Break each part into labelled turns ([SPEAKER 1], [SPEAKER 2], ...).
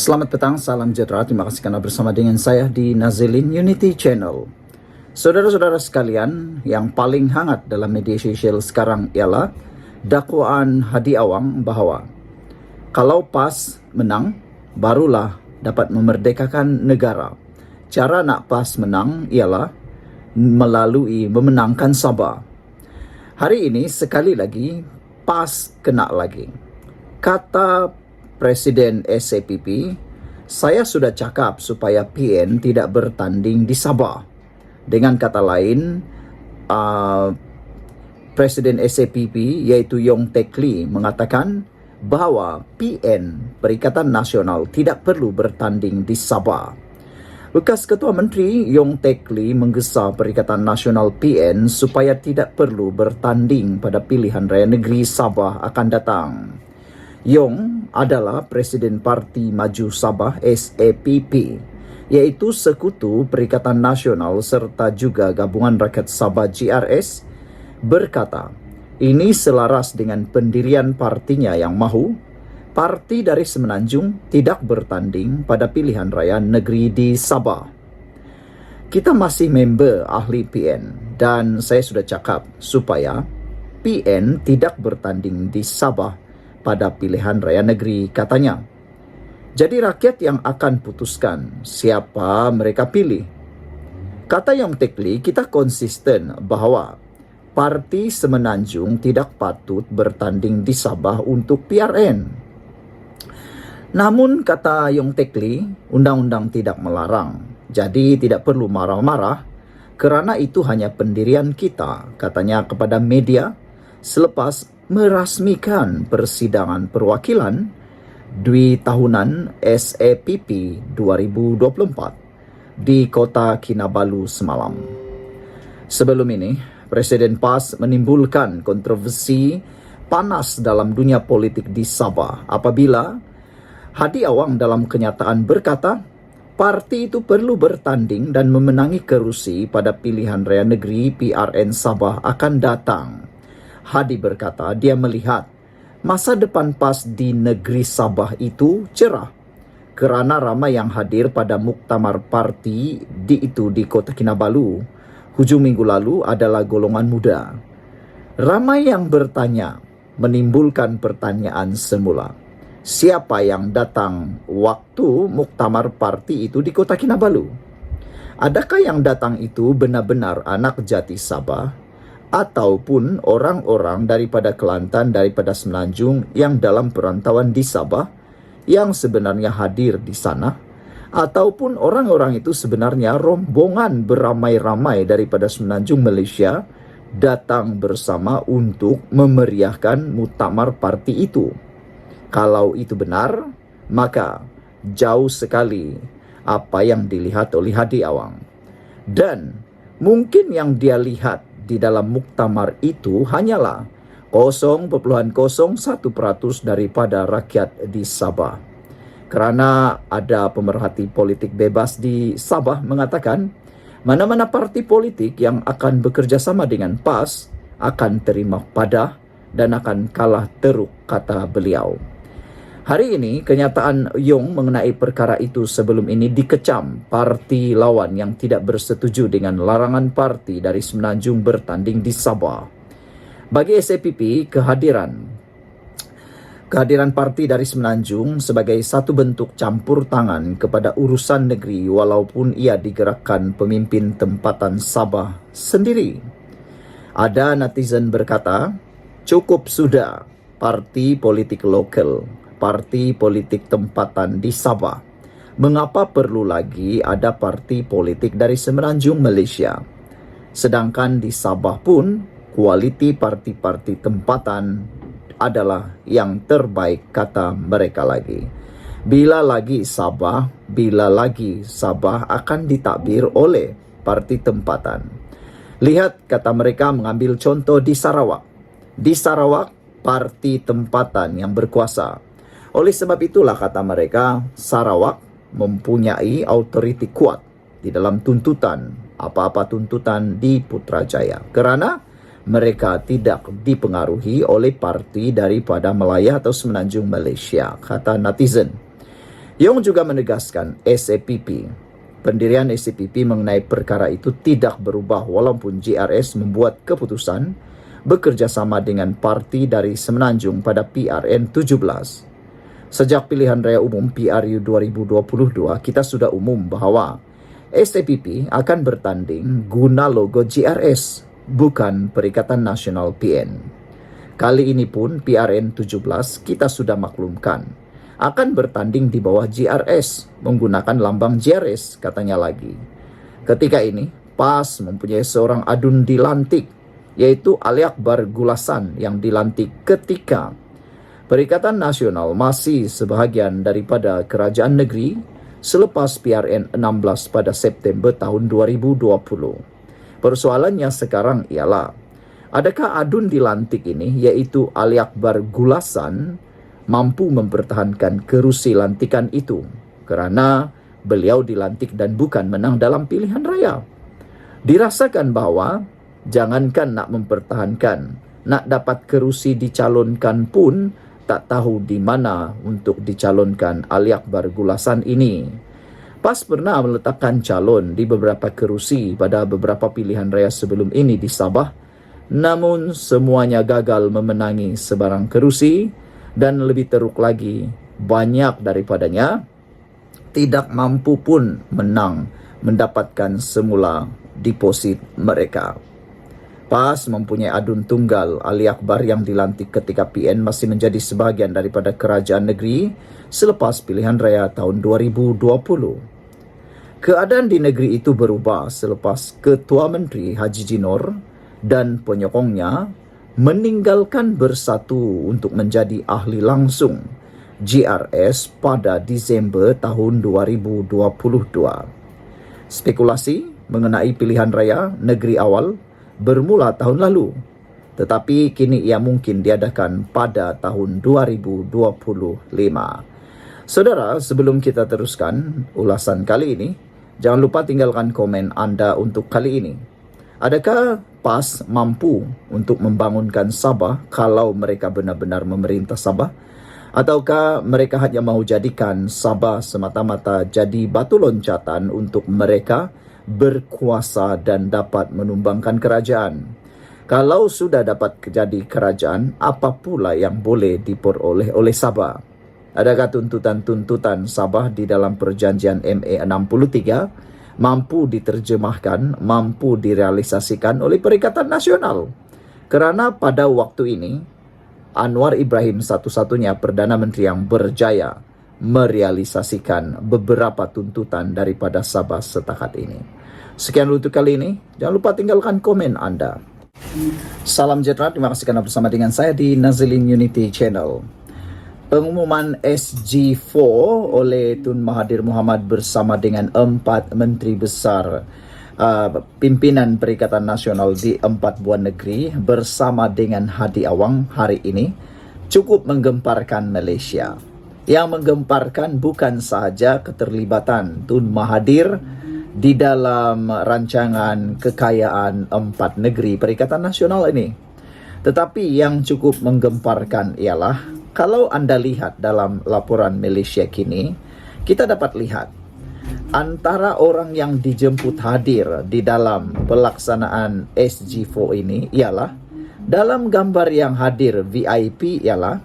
[SPEAKER 1] Selamat petang, salam sejahtera. Terima kasih karena bersama dengan saya di Nazilin Unity Channel. Saudara-saudara sekalian, yang paling hangat dalam media sosial sekarang ialah dakwaan Hadi Awang bahwa kalau PAS menang, barulah dapat memerdekakan negara. Cara nak PAS menang ialah melalui memenangkan Sabah. Hari ini sekali lagi PAS kena lagi. Kata Presiden SAPP, saya sudah cakap supaya PN tidak bertanding di Sabah. Dengan kata lain, Presiden SAPP yaitu Yong Teck Lee mengatakan bahawa PN, Perikatan Nasional, tidak perlu bertanding di Sabah. Bekas Ketua Menteri Yong Teck Lee menggesa Perikatan Nasional PN supaya tidak perlu bertanding pada pilihan raya negeri Sabah akan datang. Yong adalah Presiden Parti Maju Sabah SAPP, iaitu sekutu Perikatan Nasional serta juga Gabungan Rakyat Sabah GRS, berkata ini selaras dengan pendirian partinya yang mahu parti dari Semenanjung tidak bertanding pada pilihan raya negeri di Sabah. Kita masih member ahli PN dan saya sudah cakap supaya PN tidak bertanding di Sabah pada pilihan raya negeri, katanya. Jadi rakyat yang akan putuskan siapa mereka pilih. Kata Yong Teck Lee, kita konsisten bahawa Parti Semenanjung tidak patut bertanding di Sabah untuk PRN. Namun kata Yong Teck Lee, undang-undang tidak melarang. Jadi tidak perlu marah-marah kerana itu hanya pendirian kita, katanya kepada media selepas merasmikan persidangan perwakilan Dwi Tahunan SAPP 2024 di Kota Kinabalu semalam. Sebelum ini, Presiden PAS menimbulkan kontroversi panas dalam dunia politik di Sabah apabila Hadi Awang dalam kenyataan berkata parti itu perlu bertanding dan memenangi kerusi pada pilihan raya negeri PRN Sabah akan datang. Hadi berkata dia melihat masa depan PAS di negeri Sabah itu cerah kerana ramai yang hadir pada muktamar parti di Kota Kinabalu hujung minggu lalu adalah golongan muda. Ramai yang bertanya menimbulkan pertanyaan semula. Siapa yang datang waktu muktamar parti itu di Kota Kinabalu? Adakah yang datang itu benar-benar anak jati Sabah ataupun orang-orang daripada Kelantan, daripada Semenanjung yang dalam perantauan di Sabah yang sebenarnya hadir di sana, ataupun orang-orang itu sebenarnya rombongan beramai-ramai daripada Semenanjung Malaysia datang bersama untuk memeriahkan muktamar parti itu. Kalau itu benar, maka jauh sekali apa yang dilihat oleh Hadi Awang. Dan mungkin yang dia lihat di dalam muktamar itu hanyalah 0,01% daripada rakyat di Sabah. Kerana ada pemerhati politik bebas di Sabah mengatakan mana-mana parti politik yang akan bekerjasama dengan PAS akan terima padah dan akan kalah teruk, kata beliau. Hari ini, kenyataan Yong mengenai perkara itu sebelum ini dikecam parti lawan yang tidak bersetuju dengan larangan parti dari Semenanjung bertanding di Sabah. Bagi SAPP, kehadiran parti dari Semenanjung sebagai satu bentuk campur tangan kepada urusan negeri walaupun ia digerakkan pemimpin tempatan Sabah sendiri. Ada netizen berkata, cukup sudah parti politik lokal, parti politik tempatan di Sabah. Mengapa perlu lagi ada parti politik dari Semenanjung Malaysia? Sedangkan di Sabah pun, kualiti parti-parti tempatan adalah yang terbaik, kata mereka lagi. Bila lagi Sabah akan ditakbir oleh parti tempatan. Lihat, kata mereka, mengambil contoh di Sarawak. Di Sarawak, parti tempatan yang berkuasa. Oleh sebab itulah, kata mereka, Sarawak mempunyai autoriti kuat di dalam tuntutan, apa-apa tuntutan di Putrajaya. Kerana mereka tidak dipengaruhi oleh parti daripada Melaya atau Semenanjung Malaysia, kata netizen. Yong juga menegaskan pendirian SAPP mengenai perkara itu tidak berubah walaupun GRS membuat keputusan bekerjasama dengan parti dari Semenanjung pada PRN 17. Sejak pilihan raya umum PRU 2022, kita sudah umum bahwa SAPP akan bertanding guna logo GRS, bukan Perikatan Nasional PN. Kali ini pun PRN 17 kita sudah maklumkan akan bertanding di bawah GRS menggunakan lambang GRS, katanya lagi. Ketika ini, PAS mempunyai seorang adun dilantik, yaitu Ali Akbar Gulasan yang dilantik ketika Perikatan Nasional masih sebahagian daripada kerajaan negeri selepas PRN 16 pada September tahun 2020. Persoalannya sekarang ialah, adakah adun dilantik ini, yaitu Ali Akbar Gulasan, mampu mempertahankan kerusi lantikan itu? Kerana beliau dilantik dan bukan menang dalam pilihan raya. Dirasakan bahwa jangankan nak mempertahankan, nak dapat kerusi dicalonkan pun tak tahu di mana untuk dicalonkan Ali Akbar Gulasan ini. PAS pernah meletakkan calon di beberapa kerusi pada beberapa pilihan raya sebelum ini di Sabah, namun semuanya gagal memenangi sebarang kerusi dan lebih teruk lagi, banyak daripadanya tidak mampu pun menang mendapatkan semula deposit mereka. PAS mempunyai adun tunggal Ali Akbar yang dilantik ketika PN masih menjadi sebahagian daripada kerajaan negeri selepas pilihan raya tahun 2020. Keadaan di negeri itu berubah selepas Ketua Menteri Haji Jinor dan penyokongnya meninggalkan Bersatu untuk menjadi ahli langsung GRS pada Disember tahun 2022. Spekulasi mengenai pilihan raya negeri awal bermula tahun lalu, tetapi kini ia mungkin diadakan pada tahun 2025. Saudara, sebelum kita teruskan ulasan kali ini, jangan lupa tinggalkan komen anda untuk kali ini. Adakah PAS mampu untuk membangunkan Sabah kalau mereka benar-benar memerintah Sabah? Ataukah mereka hanya mahu jadikan Sabah semata-mata jadi batu loncatan untuk mereka berkuasa dan dapat menumbangkan kerajaan? Kalau sudah dapat jadi kerajaan, apa pula yang boleh diperoleh oleh Sabah? Adakah tuntutan-tuntutan Sabah di dalam perjanjian MA 63 mampu diterjemahkan, mampu direalisasikan oleh Perikatan Nasional? Kerana pada waktu ini, Anwar Ibrahim satu-satunya Perdana Menteri yang berjaya merealisasikan beberapa tuntutan daripada Sabah setakat ini. Sekian untuk kali ini. Jangan lupa tinggalkan komen anda. Salam sejahtera, terima kasih kerana bersama dengan saya di Nazilin Unity Channel. Pengumuman SG4 oleh Tun Mahathir Mohamad bersama dengan 4 menteri besar pimpinan Perikatan Nasional di 4 buah negeri bersama dengan Hadi Awang hari ini cukup menggemparkan Malaysia. Yang menggemparkan bukan sahaja keterlibatan Tun Mahathir di dalam rancangan kekayaan 4 negeri Perikatan Nasional ini, tetapi yang cukup menggemparkan ialah kalau anda lihat dalam laporan Malaysia kini, kita dapat lihat antara orang yang dijemput hadir di dalam pelaksanaan SG4 ini ialah, dalam gambar yang hadir VIP ialah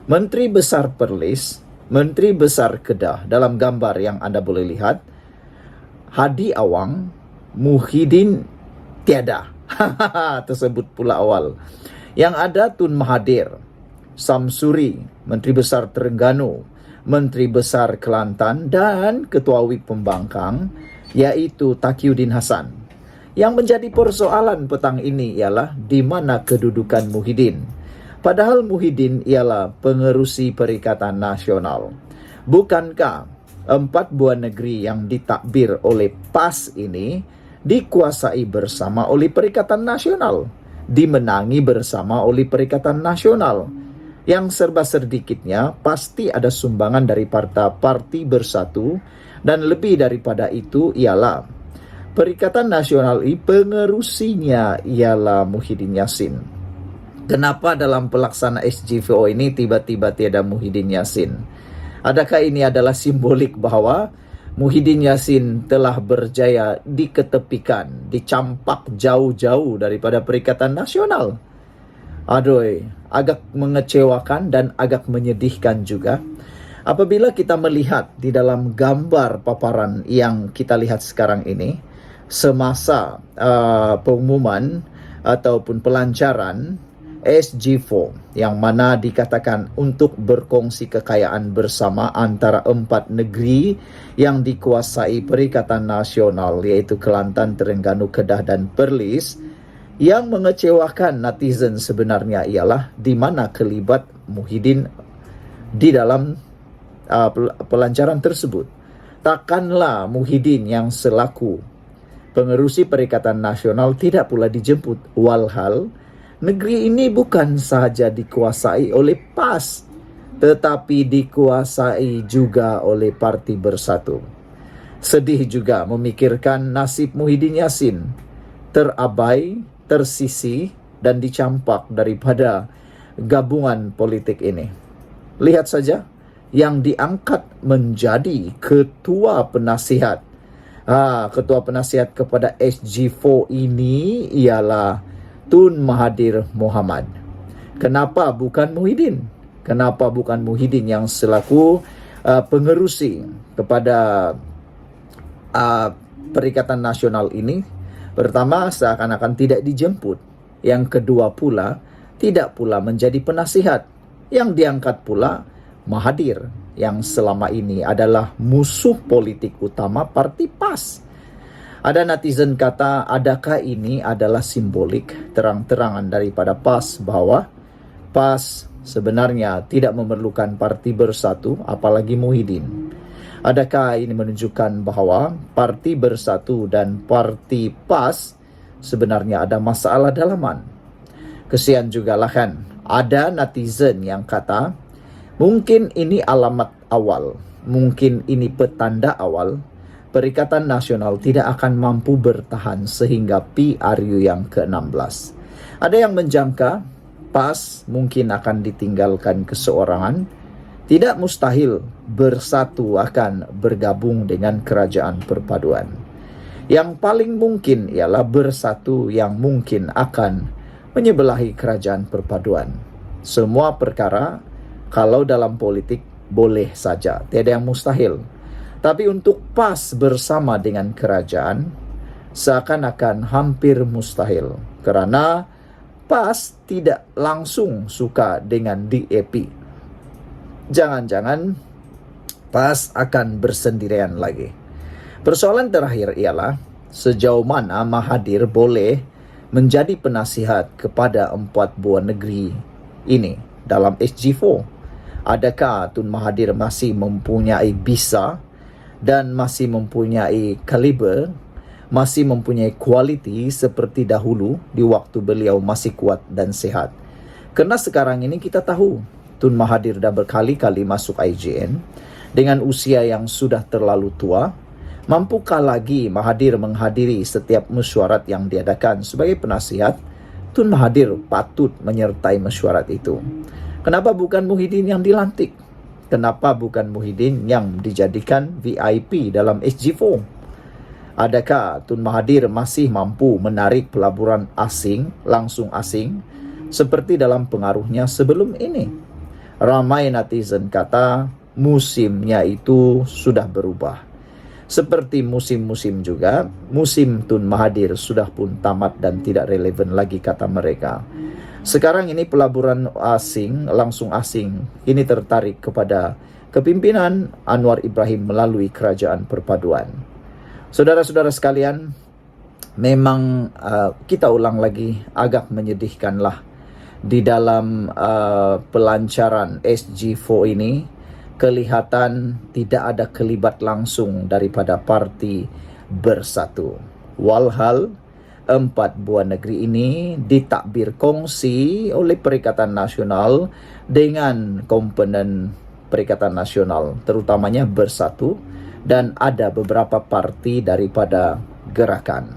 [SPEAKER 1] Menteri Besar Perlis, Menteri Besar Kedah dalam gambar yang anda boleh lihat, Hadi Awang, Muhyiddin tiada. Tersebut pula awal. Yang ada Tun Mahathir, Samsuri, Menteri Besar Terengganu, Menteri Besar Kelantan dan Ketua Whip Pembangkang, iaitu Taqiyuddin Hassan. Yang menjadi persoalan petang ini ialah di mana kedudukan Muhyiddin. Padahal Muhyiddin ialah pengerusi Perikatan Nasional. Bukankah 4 buah negeri yang ditakbir oleh PAS ini dikuasai bersama oleh Perikatan Nasional, dimenangi bersama oleh Perikatan Nasional? Yang serba sedikitnya pasti ada sumbangan dari parti Bersatu, dan lebih daripada itu ialah Perikatan Nasional ini pengerusinya ialah Muhyiddin Yassin. Kenapa dalam pelaksana SG4 ini tiba-tiba tiada Muhyiddin Yassin? Adakah ini adalah simbolik bahwa Muhyiddin Yassin telah berjaya diketepikan, dicampak jauh-jauh daripada Perikatan Nasional? Aduh, agak mengecewakan dan agak menyedihkan juga apabila kita melihat di dalam gambar paparan yang kita lihat sekarang ini, semasa pengumuman ataupun pelancaran SG4 yang mana dikatakan untuk berkongsi kekayaan bersama antara 4 negeri yang dikuasai Perikatan Nasional, yaitu Kelantan, Terengganu, Kedah dan Perlis. Yang mengecewakan netizen sebenarnya ialah di mana kelibat Muhyiddin di dalam pelancaran tersebut. Takkanlah Muhyiddin yang selaku pengerusi Perikatan Nasional tidak pula dijemput, walhal negeri ini bukan sahaja dikuasai oleh PAS, tetapi dikuasai juga oleh Parti Bersatu. Sedih juga memikirkan nasib Muhyiddin Yassin, terabai, tersisih, dan dicampak daripada gabungan politik ini. Lihat saja, yang diangkat menjadi ketua penasihat. Ketua penasihat kepada SG4 ini ialah Tun Mahathir Mohamad. Kenapa bukan Muhyiddin? Kenapa bukan Muhyiddin yang selaku pengerusi kepada Perikatan Nasional ini? Pertama, seakan-akan tidak dijemput. Yang kedua pula, tidak pula menjadi penasihat. Yang diangkat pula Mahathir, yang selama ini adalah musuh politik utama Parti PAS. Ada netizen kata, adakah ini adalah simbolik terang-terangan daripada PAS bahwa PAS sebenarnya tidak memerlukan Parti Bersatu, apalagi Muhyiddin. Adakah ini menunjukkan bahwa Parti Bersatu dan Parti PAS sebenarnya ada masalah dalaman? Kesian juga lah kan, ada netizen yang kata, mungkin ini alamat awal, mungkin ini petanda awal, Perikatan Nasional tidak akan mampu bertahan sehingga PRU yang ke-16. Ada yang menjangka PAS mungkin akan ditinggalkan keseorangan. Tidak mustahil Bersatu akan bergabung dengan Kerajaan Perpaduan. Yang paling mungkin ialah Bersatu yang mungkin akan menyebelahi Kerajaan Perpaduan. Semua perkara kalau dalam politik boleh saja, tiada yang mustahil. Tapi untuk PAS bersama dengan kerajaan seakan-akan hampir mustahil, kerana PAS tidak langsung suka dengan DAP. Jangan-jangan PAS akan bersendirian lagi. Persoalan terakhir ialah sejauh mana Mahathir boleh menjadi penasihat kepada 4 buah negeri ini dalam SG4. Adakah Tun Mahathir masih mempunyai bisa dan masih mempunyai kaliber, masih mempunyai kualiti seperti dahulu di waktu beliau masih kuat dan sehat? Kerana sekarang ini kita tahu Tun Mahathir dah berkali-kali masuk IJN dengan usia yang sudah terlalu tua. Mampukah lagi Mahathir menghadiri setiap mesyuarat yang diadakan sebagai penasihat? Tun Mahathir patut menyertai mesyuarat itu. Kenapa bukan Muhyiddin yang dilantik? Kenapa bukan Muhyiddin yang dijadikan VIP dalam SG4? Adakah Tun Mahathir masih mampu menarik pelaburan asing, langsung asing, seperti dalam pengaruhnya sebelum ini? Ramai netizen kata musimnya itu sudah berubah. Seperti musim-musim juga, musim Tun Mahathir sudah pun tamat dan tidak relevan lagi, kata mereka. Sekarang ini pelaburan asing, langsung asing, ini tertarik kepada kepimpinan Anwar Ibrahim melalui Kerajaan Perpaduan. Saudara-saudara sekalian, memang kita ulang lagi, agak menyedihkanlah di dalam pelancaran SG4 ini kelihatan tidak ada kelibat langsung daripada Parti Bersatu. Walhal 4 buah negeri ini ditakbir kongsi oleh Perikatan Nasional dengan komponen Perikatan Nasional, terutamanya Bersatu, dan ada beberapa parti daripada gerakan.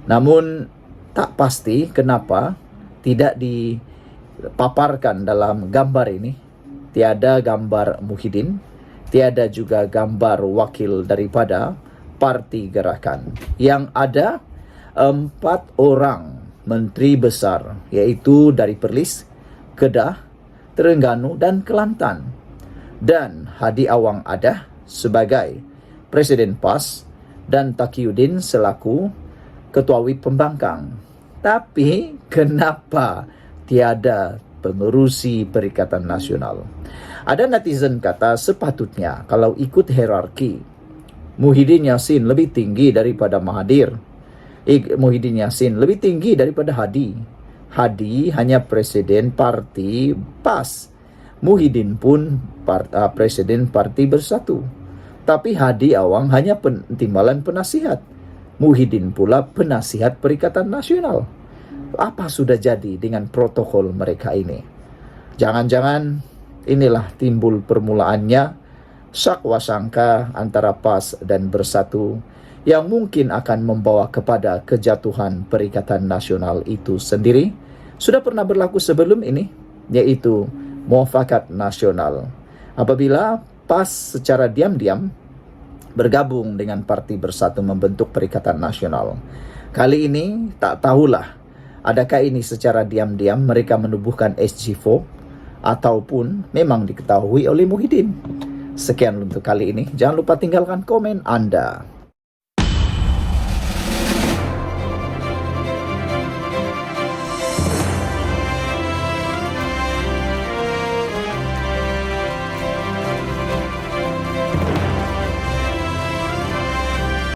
[SPEAKER 1] Namun tak pasti kenapa tidak dipaparkan dalam gambar ini. Tiada gambar Muhyiddin, Tiada juga gambar wakil daripada Parti Gerakan. Yang ada 4 orang menteri besar, yaitu dari Perlis, Kedah, Terengganu dan Kelantan. Dan Hadi Awang ada sebagai Presiden PAS dan Taqiyuddin selaku Ketua WIP Pembangkang. Tapi kenapa tiada pengerusi Perikatan Nasional? Ada netizen kata sepatutnya kalau ikut hierarki, Muhyiddin Yassin lebih tinggi daripada Mahathir. Muhyiddin Yassin lebih tinggi daripada Hadi. Hadi hanya presiden parti PAS. Muhyiddin pun presiden Parti Bersatu. Tapi Hadi Awang hanya timbalan penasihat. Muhyiddin pula penasihat Perikatan Nasional. Apa sudah jadi dengan protokol mereka ini? Jangan-jangan inilah timbul permulaannya sakwa sangka antara PAS dan Bersatu yang mungkin akan membawa kepada kejatuhan Perikatan Nasional itu sendiri. Sudah pernah berlaku sebelum ini, yaitu Muafakat Nasional. Apabila PAS secara diam-diam bergabung dengan Parti Bersatu membentuk Perikatan Nasional. Kali ini tak tahulah adakah ini secara diam-diam mereka menubuhkan SG4 ataupun memang diketahui oleh Muhyiddin. Sekian untuk kali ini. Jangan lupa tinggalkan komen Anda.